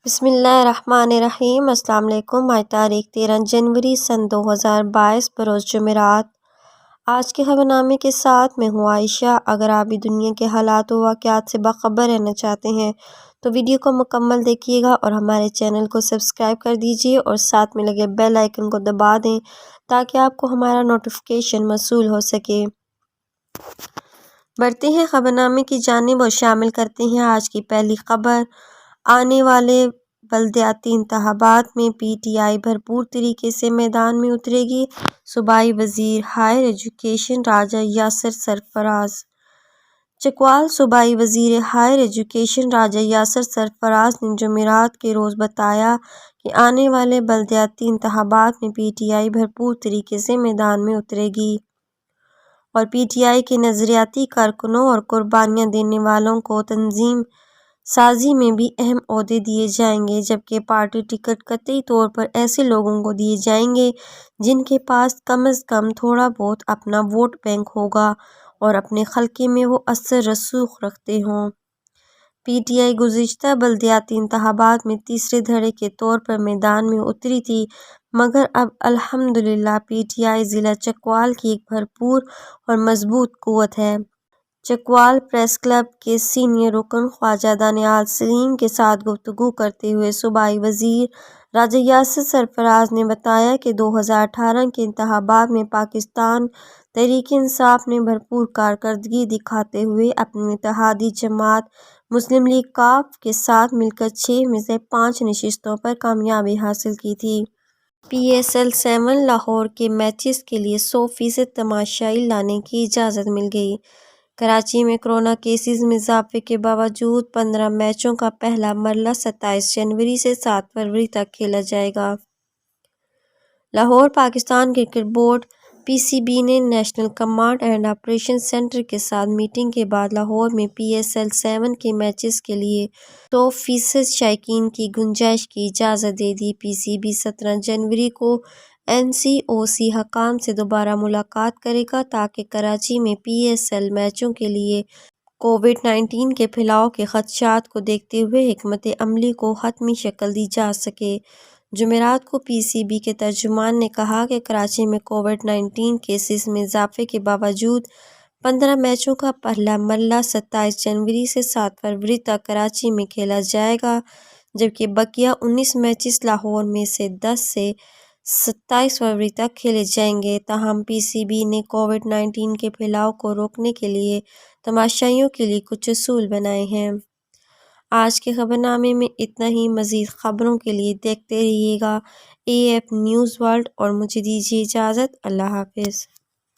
بسم اللہ الرحمن الرحیم۔ السلام علیکم۔ آج تاریخ 13 جنوری سن 2022 بروز جمعرات۔ آج کے خبر نامے کے ساتھ میں ہوں عائشہ۔ اگر آپ بھی دنیا کے حالات و واقعات سے باخبر رہنا چاہتے ہیں تو ویڈیو کو مکمل دیکھیے گا اور ہمارے چینل کو سبسکرائب کر دیجیے اور ساتھ میں لگے بیل آئیکن کو دبا دیں تاکہ آپ کو ہمارا نوٹیفیکیشن موصول ہو سکے۔ بڑھتے ہیں خبر نامے کی جانب اور شامل کرتے ہیں آج کی پہلی خبر۔ آنے والے بلدیاتی انتخابات میں پی ٹی آئی بھرپور طریقے سے میدان میں اترے گی۔ صوبائی وزیر ہائر ایجوکیشن راجہ یاسر سرفراز۔ چکوال۔ صوبائی وزیر ہائر ایجوکیشن راجہ یاسر سرفراز نے جمعرات کے روز بتایا کہ آنے والے بلدیاتی انتخابات میں پی ٹی آئی بھرپور طریقے سے میدان میں اترے گی اور پی ٹی آئی کے نظریاتی کارکنوں اور قربانیاں دینے والوں کو تنظیم سازی میں بھی اہم عہدے دیے جائیں گے، جبکہ پارٹی ٹکٹ قطعی طور پر ایسے لوگوں کو دیے جائیں گے جن کے پاس کم از کم تھوڑا بہت اپنا ووٹ بینک ہوگا اور اپنے خلقے میں وہ اثر رسوخ رکھتے ہوں۔ پی ٹی آئی گزشتہ بلدیاتی انتخابات میں تیسرے دھڑے کے طور پر میدان میں اتری تھی، مگر اب الحمدللہ پی ٹی آئی ضلع چکوال کی ایک بھرپور اور مضبوط قوت ہے۔ چکوال پریس کلب کے سینئر رکن خواجہ دانیال سلیم کے ساتھ گفتگو کرتے ہوئے صوبائی وزیر راجہ یاسر سرفراز نے بتایا کہ 2018 کے انتخابات میں پاکستان تحریک انصاف نے بھرپور کارکردگی دکھاتے ہوئے اپنی اتحادی جماعت مسلم لیگ ق کے ساتھ مل کر 6 میں سے 5 نشستوں پر کامیابی حاصل کی تھی۔ پی ایس ایل 7 لاہور کے میچز کے لیے 100% تماشائی لانے کی اجازت مل گئی۔ کراچی میں کورونا کیسز میں اضافے کے باوجود 15 میچوں کا پہلا مرحلہ 27 جنوری سے 7 فروری تک کھیلا جائے گا۔ لاہور۔ پاکستان کرکٹ بورڈ پی سی بی نے national command and operation centre کے ساتھ میٹنگ کے بعد لاہور میں پی ایس ایل 7 کے میچز کے لیے 100% شائقین کی گنجائش کی اجازت دے دی۔ پی سی بی 17 جنوری کو این سی او سی حکام سے دوبارہ ملاقات کرے گا تاکہ کراچی میں پی ایس ایل میچوں کے لیے کووڈ-19 کے پھیلاؤ کے خدشات کو دیکھتے ہوئے حکمت عملی کو حتمی شکل دی جا سکے۔ جمعرات کو پی سی بی کے ترجمان نے کہا کہ کراچی میں کووڈ-19 کیسز میں اضافے کے باوجود 15 میچوں کا پہلا مرحلہ 27 جنوری سے 7 فروری تک کراچی میں کھیلا جائے گا، جبکہ بقیہ 19 میچز لاہور میں 10 سے 27 فروری تک کھیلے جائیں گے۔ تاہم پی سی بی نے کووڈ-19 کے پھیلاؤ کو روکنے کے لیے تماشائیوں کے لیے کچھ اصول بنائے ہیں۔ آج کے خبر نامے میں اتنا ہی۔ مزید خبروں کے لیے دیکھتے رہیے گا اے ایف نیوز ورلڈ اور مجھے دیجیے اجازت۔ اللہ حافظ۔